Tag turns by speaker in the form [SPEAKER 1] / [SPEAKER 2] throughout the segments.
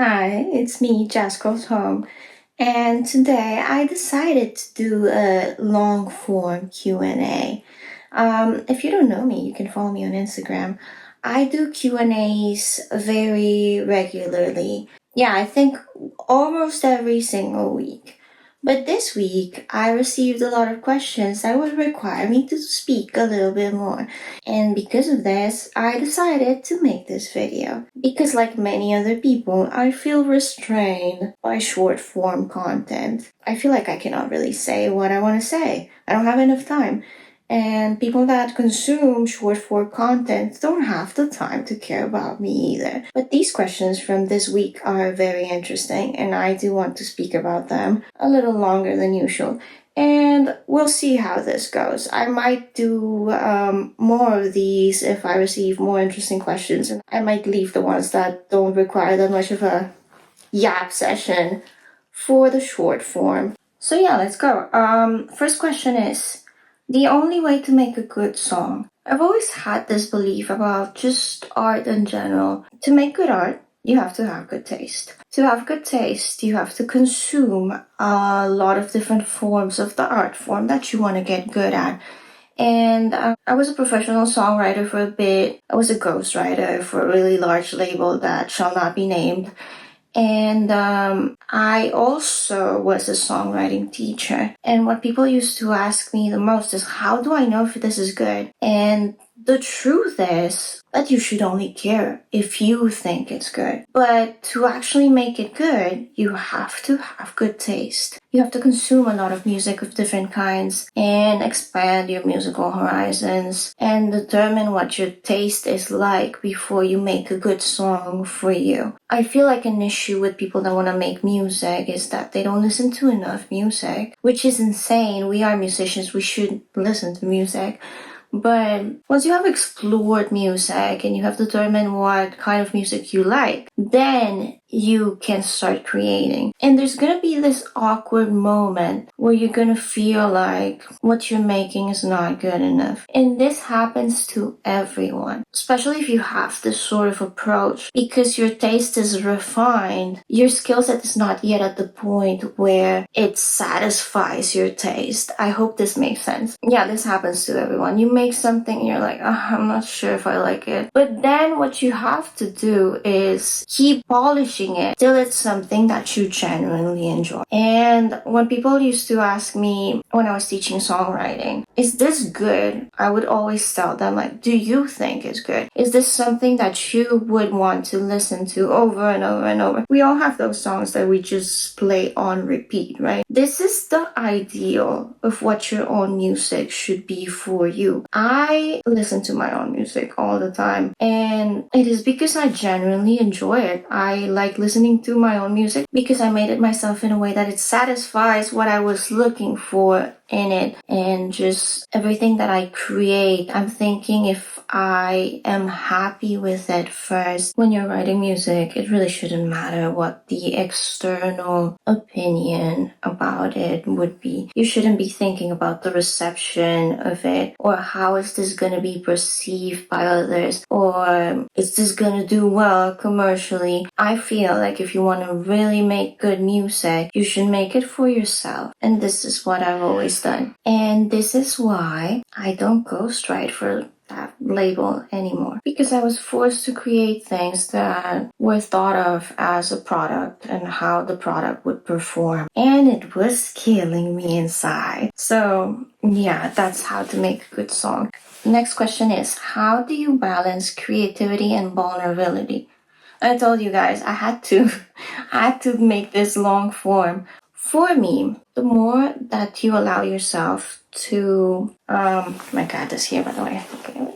[SPEAKER 1] Hi, it's me, xoxo, and today I decided to do a long form Q&A. If you don't know me, you can follow me on Instagram. I do Q&As very regularly. Yeah, I think almost every single week. But this week, I received a lot of questions that would require me to speak a little bit more. And because of this, I decided to make this video. Because like many other people, I feel restrained by short form content. I feel like I cannot really say what I want to say. I don't have enough time. And people that consume short form content don't have the time to care about me either. But these questions from this week are very interesting, and I do want to speak about them a little longer than usual. And we'll see how this goes. I might do more of these if I receive more interesting questions, and I might leave the ones that don't require that much of a yap session for the short form. So yeah, let's go. First question is, the only way to make a good song. I've always had this belief about just art in general. To make good art, you have to have good taste. To have good taste, you have to consume a lot of different forms of the art form that you want to get good at. And I was a professional songwriter for a bit. I was a ghostwriter for a really large label that shall not be named. And I also was a songwriting teacher. And what people used to ask me the most is, how do I know if this is good? And the truth is that you should only care if you think it's good. But to actually make it good, you have to have good taste. You have to consume a lot of music of different kinds and expand your musical horizons and determine what your taste is like before you make a good song for you. I feel like an issue with people that want to make music is that they don't listen to enough music, which is insane. We are musicians, we should listen to music. But once you have explored music and you have determined what kind of music you like, then you can start creating. And there's gonna be this awkward moment where you're gonna feel like what you're making is not good enough. And this happens to everyone, especially if you have this sort of approach. Because your taste is refined, your skill set is not yet at the point where it satisfies your taste. I hope this makes sense. Yeah, this happens to everyone. You make something and you're like, I'm not sure if I like it. But then what you have to do is keep polishing it till it's something that you genuinely enjoy. And when people used to ask me when I was teaching songwriting, is this good? I would always tell them, like, do you think it's good? Is this something that you would want to listen to over and over and over? We all have those songs that we just play on repeat, right? This is the ideal of what your own music should be for you. I listen to my own music all the time, and it is because I genuinely enjoy it. I like listening to my own music because I made it myself in a way that it satisfies what I was looking for in it. And just everything that I create, I'm thinking if I am happy with it first. When you're writing music, it really shouldn't matter what the external opinion about it would be. You shouldn't be thinking about the reception of it, or how is this going to be perceived by others, or is this going to do well commercially. I feel like if you want to really make good music, you should make it for yourself. And this is what I've always done. And this is why I don't ghostwrite for that label anymore, because I was forced to create things that were thought of as a product and how the product would perform, and it was killing me inside. So yeah, that's how to make a good song. Next question is, how do you balance creativity and vulnerability? I told you guys I had to make this long form. For me, the more that you allow yourself to, my cat is here, by the way. Okay.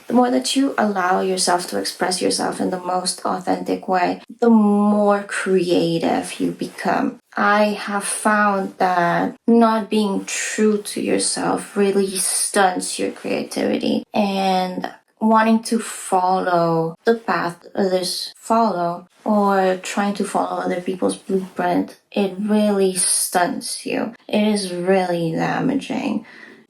[SPEAKER 1] The more that you allow yourself to express yourself in the most authentic way, the more creative you become. I have found that not being true to yourself really stunts your creativity, and wanting to follow the path others follow or trying to follow other people's blueprint, it really stunts you. It is really damaging.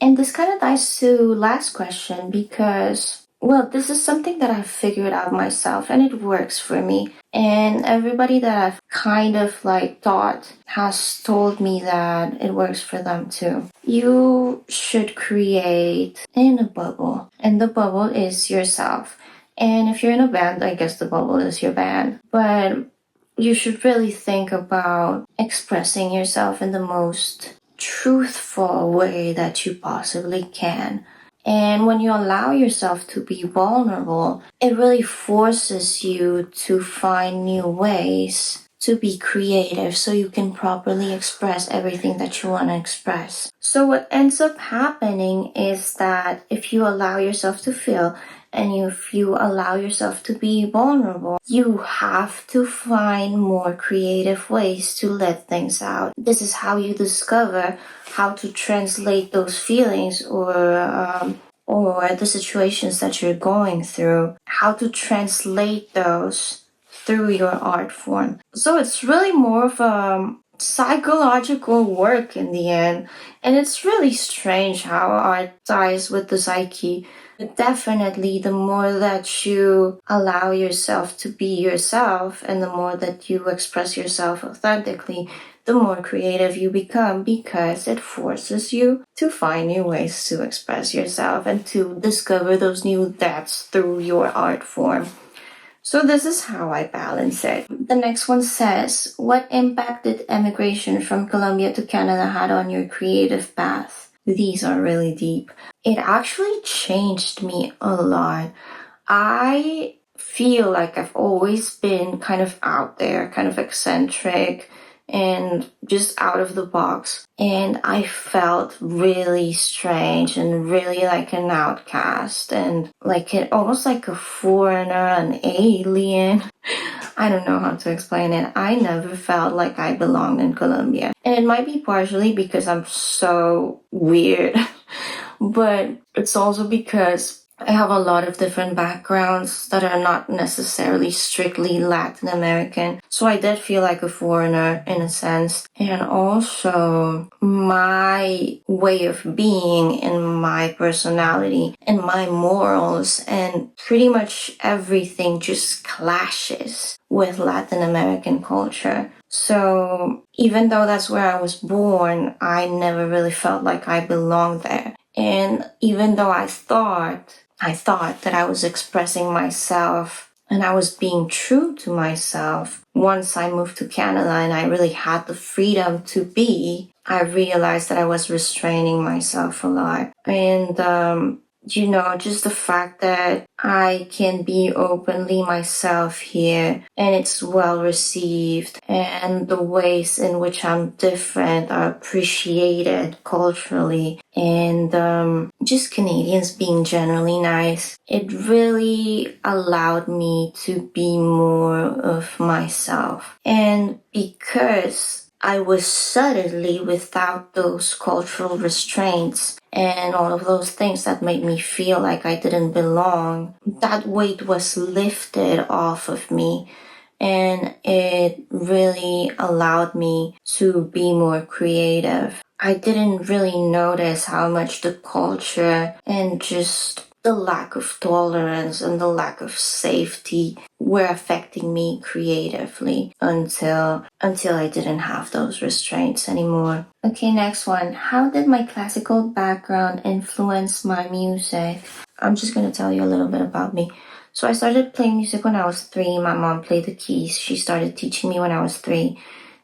[SPEAKER 1] And this kind of ties to last question, because Well, this is something that I've figured out myself and it works for me. And everybody that I've kind of like taught has told me that it works for them too. You should create in a bubble, and the bubble is yourself. And if you're in a band, I guess the bubble is your band. But you should really think about expressing yourself in the most truthful way that you possibly can. And when you allow yourself to be vulnerable, it really forces you to find new ways to be creative so you can properly express everything that you want to express. So what ends up happening is that if you allow yourself to feel and if you allow yourself to be vulnerable, you have to find more creative ways to let things out. This is how you discover how to translate those feelings or the situations that you're going through, how to translate those through your art form. So it's really more of a psychological work in the end, and it's really strange how art ties with the psyche. But definitely, the more that you allow yourself to be yourself and the more that you express yourself authentically, the more creative you become because it forces you to find new ways to express yourself and to discover those new depths through your art form. So this is how I balance it. The next one says, what impact did emigration from Colombia to Canada had on your creative path? These are really deep. It actually changed me a lot. I feel like I've always been kind of out there, kind of eccentric and just out of the box. And I felt really strange and really like an outcast and like almost like a foreigner, an alien. I don't know how to explain it. I never felt like I belonged in Colombia. And it might be partially because I'm so weird, but it's also because I have a lot of different backgrounds that are not necessarily strictly Latin American. So I did feel like a foreigner in a sense. And also my way of being and my personality and my morals and pretty much everything just clashes with Latin American culture. So even though that's where I was born, I never really felt like I belonged there. And even though I thought that I was expressing myself and I was being true to myself, once I moved to Canada and I really had the freedom to be, I realized that I was restraining myself a lot. And just the fact that I can be openly myself here and it's well received and the ways in which I'm different are appreciated culturally and just Canadians being generally nice. It really allowed me to be more of myself. And because I was suddenly without those cultural restraints and all of those things that made me feel like I didn't belong, that weight was lifted off of me and it really allowed me to be more creative. I didn't really notice how much the culture and just the lack of tolerance and the lack of safety were affecting me creatively until I didn't have those restraints anymore. Okay, next one. How did my classical background influence my music? I'm just going to tell you a little bit about me. So I started playing music when I was 3. My mom played the keys. She started teaching me when I was 3.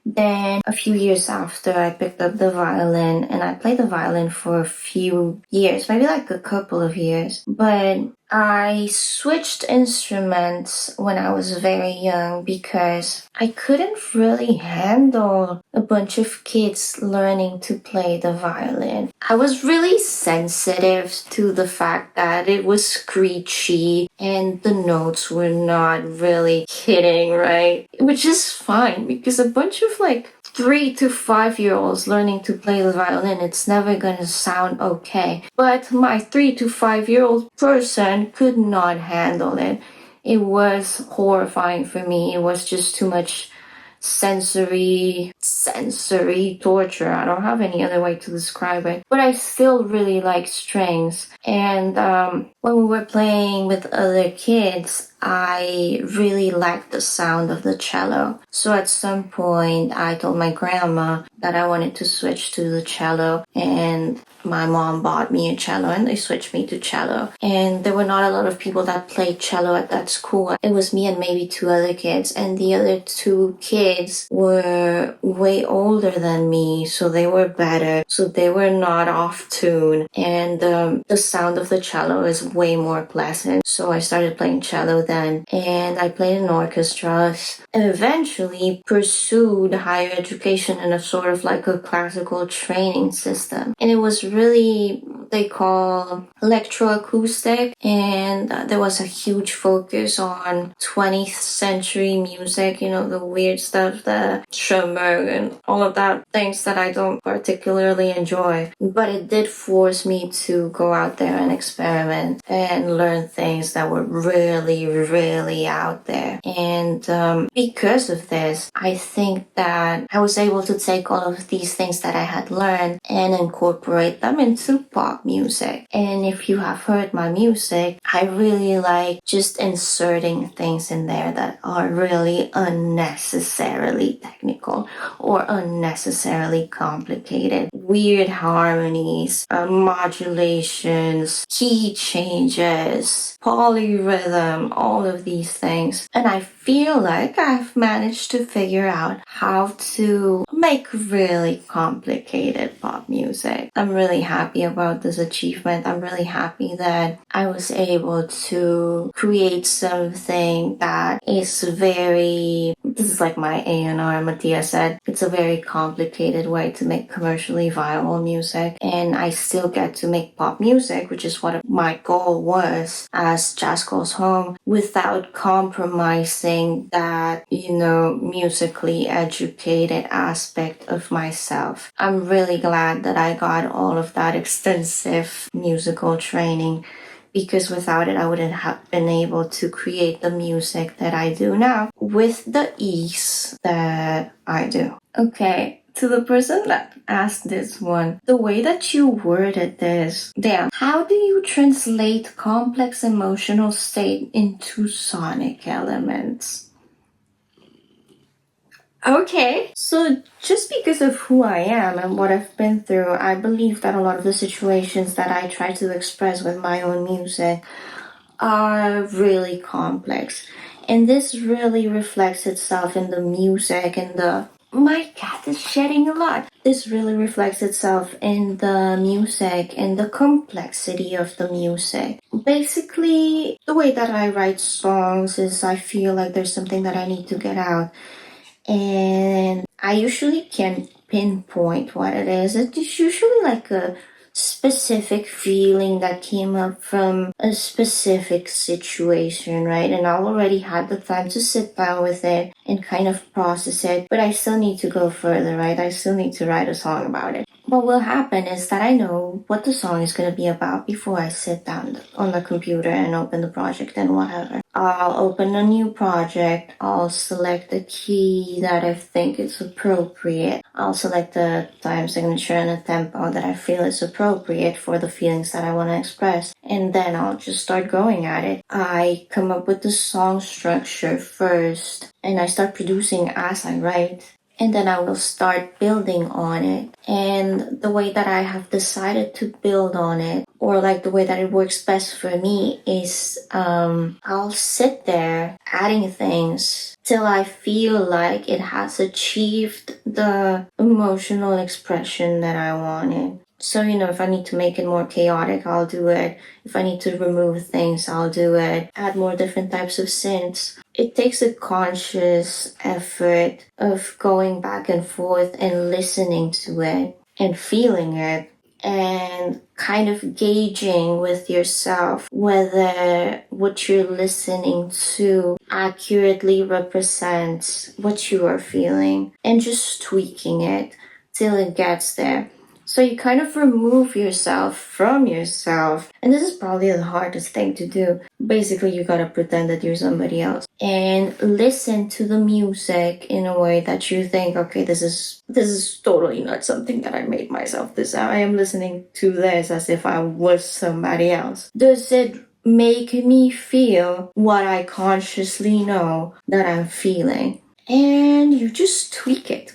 [SPEAKER 1] Then a few years after, I picked up the violin and I played the violin for a few years, maybe like a couple of years. But I switched instruments when I was very young because I couldn't really handle a bunch of kids learning to play the violin. I was really sensitive to the fact that it was screechy and the notes were not really hitting right, which is fine because a bunch of like 3 to 5 year olds learning to play the violin, it's never gonna sound okay. But my 3 to 5 year old person could not handle it. It was horrifying for me. It was just too much sensory torture. I don't have any other way to describe it, but I still really like strings. And when we were playing with other kids, I really liked the sound of the cello. So at some point I told my grandma that I wanted to switch to the cello, and my mom bought me a cello and they switched me to cello. And there were not a lot of people that played cello at that school. It was me and maybe two other kids, and the other two kids were way older than me, so they were better, so they were not off tune, and the sound of the cello is way more pleasant. So I started playing cello then, and I played in orchestras, and eventually pursued higher education in a sort of like a classical training system. And it was really, they call electroacoustic, and there was a huge focus on 20th century music, you know, the weird stuff, the Schoenberg and all of that, things that I don't particularly enjoy. But it did force me to go out there and experiment and learn things that were really, really out there. And because of this, I think that I was able to take all of these things that I had learned and incorporate them into pop music. And if you have heard my music, I really like just inserting things in there that are really unnecessarily technical or unnecessarily complicated. Weird harmonies, modulations, key changes, polyrhythm, all of these things. And I feel like I've managed to figure out how to make really complicated pop music. I'm really happy about this achievement. I'm really happy that I was able to create something that is very, this is like my A&R, Mattia said, it's a very complicated way to make commercially viable music, and I still get to make pop music, which is what my goal was as Jazz Goes Home, without compromising that, you know, musically educated aspect of myself. I'm really glad that I got all of that extensive musical training, because without it, I wouldn't have been able to create the music that I do now with the ease that I do. Okay, to the person that asked this one, the way that you worded this, damn, how do you translate complex emotional state into sonic elements? Okay, so just because of who I am and what I've been through, I believe that a lot of the situations that I try to express with my own music are really complex. And this really reflects itself in the music and the... My cat is shedding a lot. This really reflects itself in the music and the complexity of the music. Basically, the way that I write songs is I feel like there's something that I need to get out. And I usually can't pinpoint what it is. It's usually like a specific feeling that came up from a specific situation, right? And I've already had the time to sit down with it and kind of process it, but I still need to go further, right? I still need to write a song about it. What will happen is that I know what the song is going to be about before I sit down on the computer and open the project and whatever. I'll open a new project. I'll select the key that I think is appropriate. I'll select the time signature and the tempo that I feel is appropriate for the feelings that I want to express. And then I'll just start going at it. I come up with the song structure first, and I start producing as I write. And then I will start building on it. And the way that I have decided to build on it, or like the way that it works best for me, is I'll sit there adding things till I feel like it has achieved the emotional expression that I wanted. So, you know, if I need to make it more chaotic, I'll do it. If I need to remove things, I'll do it. Add more different types of synths. It takes a conscious effort of going back and forth and listening to it and feeling it and kind of gauging with yourself whether what you're listening to accurately represents what you are feeling, and just tweaking it till it gets there. So you kind of remove yourself from yourself. And this is probably the hardest thing to do. Basically, you gotta pretend that you're somebody else and listen to the music in a way that you think, okay, this is totally not something that I made myself. I am listening to this as if I was somebody else. Does it make me feel what I consciously know that I'm feeling? And you just tweak it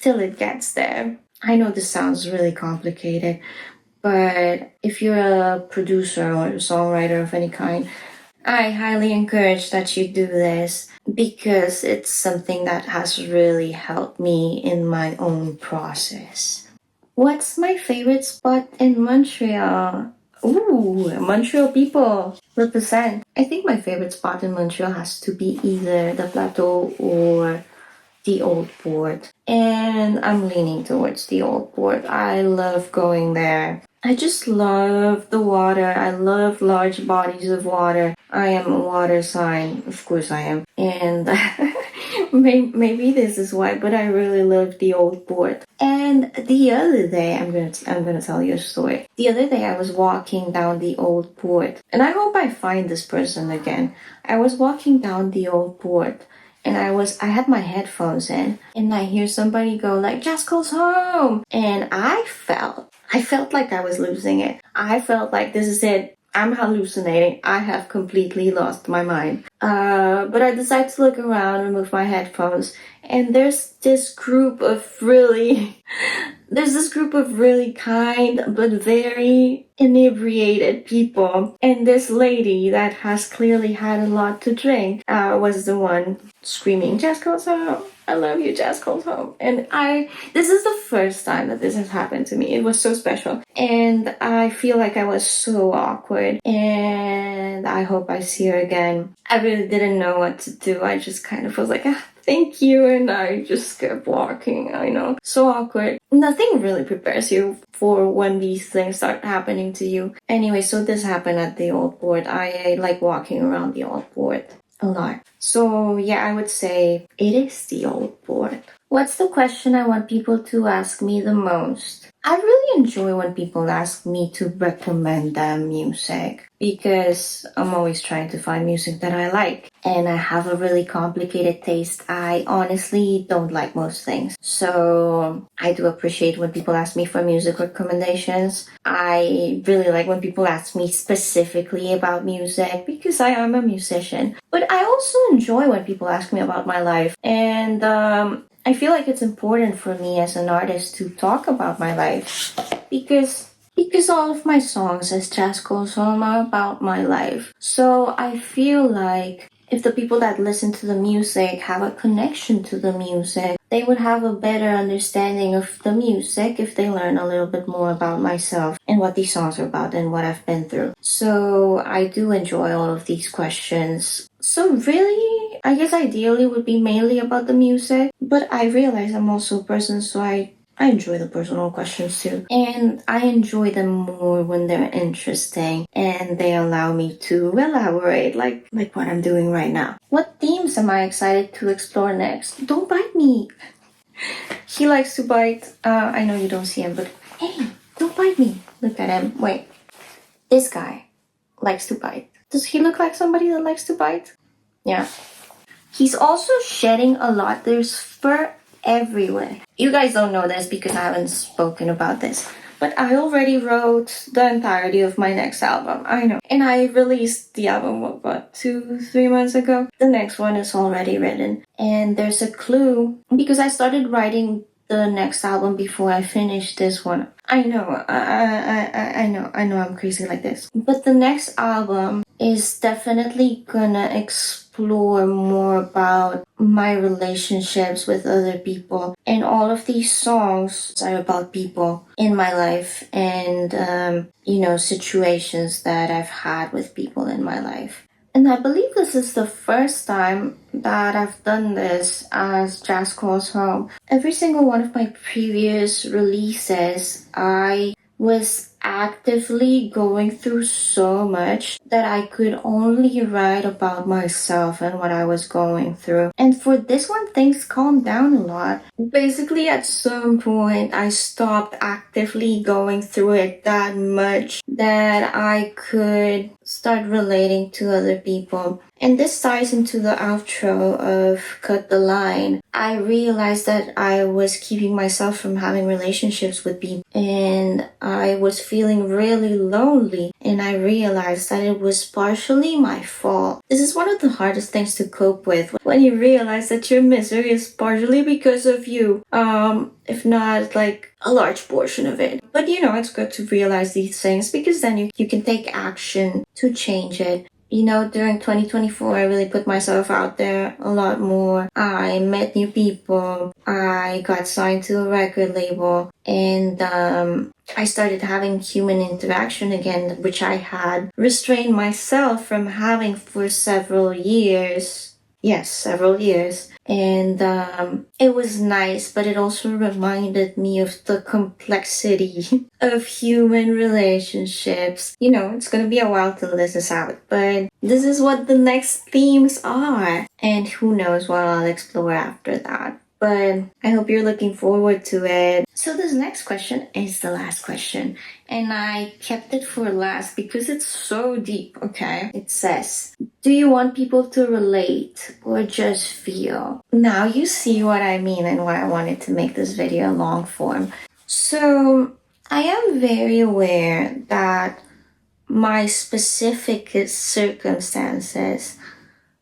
[SPEAKER 1] till it gets there. I know this sounds really complicated, but if you're a producer or a songwriter of any kind, I highly encourage that you do this because it's something that has really helped me in my own process. What's my favorite spot in Montreal? Ooh, Montreal people represent. I think my favorite spot in Montreal has to be either the Plateau or the Old Port. And I'm leaning towards the Old Port. I love going there. I just love the water. I love large bodies of water. I am a water sign. Of course I am. And maybe this is why, but I really love the Old Port. And the other day, I'm gonna tell you a story. The other day I was walking down the Old Port, and I hope I find this person again. I was walking down the Old Port, and I had my headphones in, and I hear somebody go like, "Just goes home," and I felt like I was losing it. I felt like this is it. I'm hallucinating. I have completely lost my mind. But I decided to look around, remove my headphones, and there's this group of really kind but very inebriated people. And this lady that has clearly had a lot to drink was the one screaming, "Jess goes home. I love you, Jess goes home." And this is the first time that this has happened to me. It was so special. And I feel like I was so awkward. And I hope I see her again. I really didn't know what to do. I just kind of was like, thank you. And I just kept walking. I know. So awkward. Nothing really prepares you for when these things start happening to you. Anyway, so this happened at the Old Port. I like walking around the Old Port a lot. So yeah, I would say it is the Old Port. What's the question I want people to ask me the most? I really enjoy when people ask me to recommend them music because I'm always trying to find music that I like. And I have a really complicated taste. I honestly don't like most things. So I do appreciate when people ask me for music recommendations. I really like when people ask me specifically about music because I am a musician. But I also enjoy when people ask me about my life. And I feel like it's important for me as an artist to talk about my life because all of my songs as Jazz Goes Home are about my life. So I feel like if the people that listen to the music have a connection to the music, they would have a better understanding of the music if they learn a little bit more about myself and what these songs are about and what I've been through. So I do enjoy all of these questions. So really, I guess ideally would be mainly about the music, but I realize I'm also a person, so I enjoy the personal questions too. And I enjoy them more when they're interesting and they allow me to elaborate like what I'm doing right now. What themes am I excited to explore next? Don't bite me! He likes to bite. I know you don't see him, but hey, don't bite me. Look at him. Wait. This guy likes to bite. Does he look like somebody that likes to bite? Yeah. He's also shedding a lot. There's fur everywhere. You guys don't know this because I haven't spoken about this, but I already wrote the entirety of my next album. I know. And I released the album, what, 2-3 months ago? The next one is already written. And there's a clue because I started writing the next album before I finished this one. I know, I know I'm crazy like this. But the next album is definitely gonna explore more about my relationships with other people. And all of these songs are about people in my life and, situations that I've had with people in my life. And I believe this is the first time that I've done this as Jazz Calls Home. Every single one of my previous releases, I was actively going through so much that I could only write about myself and what I was going through. And for this one, things calmed down a lot. Basically, at some point, I stopped actively going through it that much that I could start relating to other people. And this ties into the outro of Cut the Line. I realized that I was keeping myself from having relationships with people, and I was feeling really lonely, and I realized that it was partially my fault. This is one of the hardest things to cope with, when you realize that your misery is partially because of you, if not like a large portion of it. But it's good to realize these things, because then you can take action to change it. During 2024, I really put myself out there a lot more. I met new people. I got signed to a record label, and I started having human interaction again, which I had restrained myself from having for several years. Yes, several years. And it was nice, but it also reminded me of the complexity of human relationships. It's gonna be a while to list this out, but this is what the next themes are. And who knows what I'll explore after that. But I hope you're looking forward to it. So this next question is the last question, and I kept it for last because it's so deep, okay? It says, do you want people to relate or just feel? Now you see what I mean and why I wanted to make this video long form. So I am very aware that my specific circumstances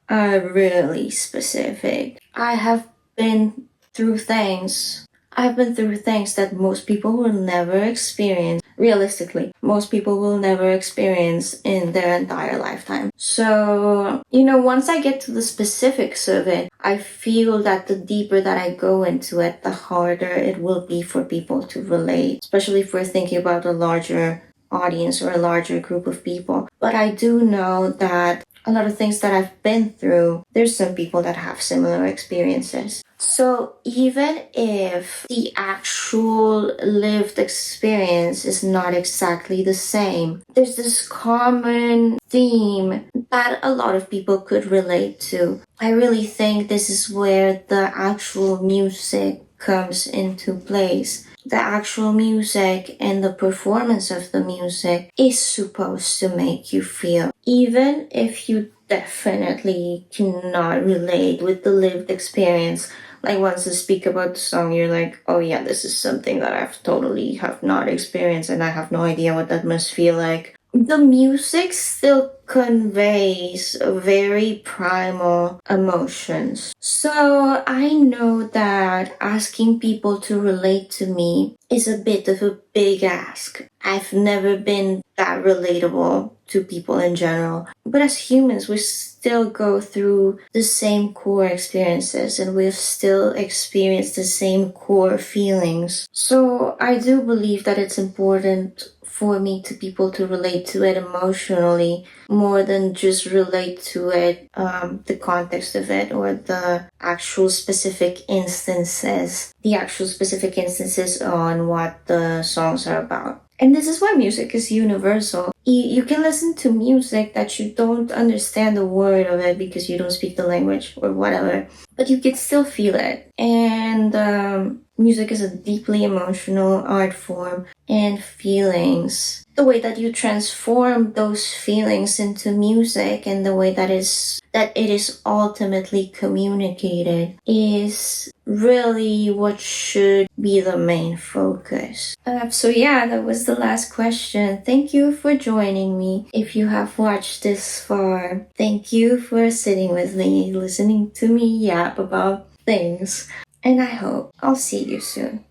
[SPEAKER 1] are really specific. I've been through things that most people will never experience. Realistically, most people will never experience in their entire lifetime. So, once I get to the specifics of it, I feel that the deeper that I go into it, the harder it will be for people to relate, especially if we're thinking about a larger audience or a larger group of people. But I do know that a lot of things that I've been through, there's some people that have similar experiences. So even if the actual lived experience is not exactly the same, there's this common theme that a lot of people could relate to. I really think this is where the actual music comes into place. The actual music and the performance of the music is supposed to make you feel. Even if you definitely cannot relate with the lived experience. Like once you speak about the song, you're like, oh yeah, this is something that I've totally have not experienced and I have no idea what that must feel like. The music still conveys very primal emotions. So I know that asking people to relate to me is a bit of a big ask. I've never been that relatable to people in general. But as humans, we still go through the same core experiences and we've still experienced the same core feelings. So I do believe that it's important for me to people to relate to it emotionally more than just relate to it, the context of it or the actual specific instances on what the songs are about. And this is why music is universal. You can listen to music that you don't understand the word of it because you don't speak the language or whatever, but you can still feel it. And music is a deeply emotional art form, and feelings, the way that you transform those feelings into music and the way that it is ultimately communicated is really what should be the main focus. So yeah, that was the last question. Thank you for joining me. If you have watched this far, thank you for sitting with me, listening to me yap about things. And I hope I'll see you soon.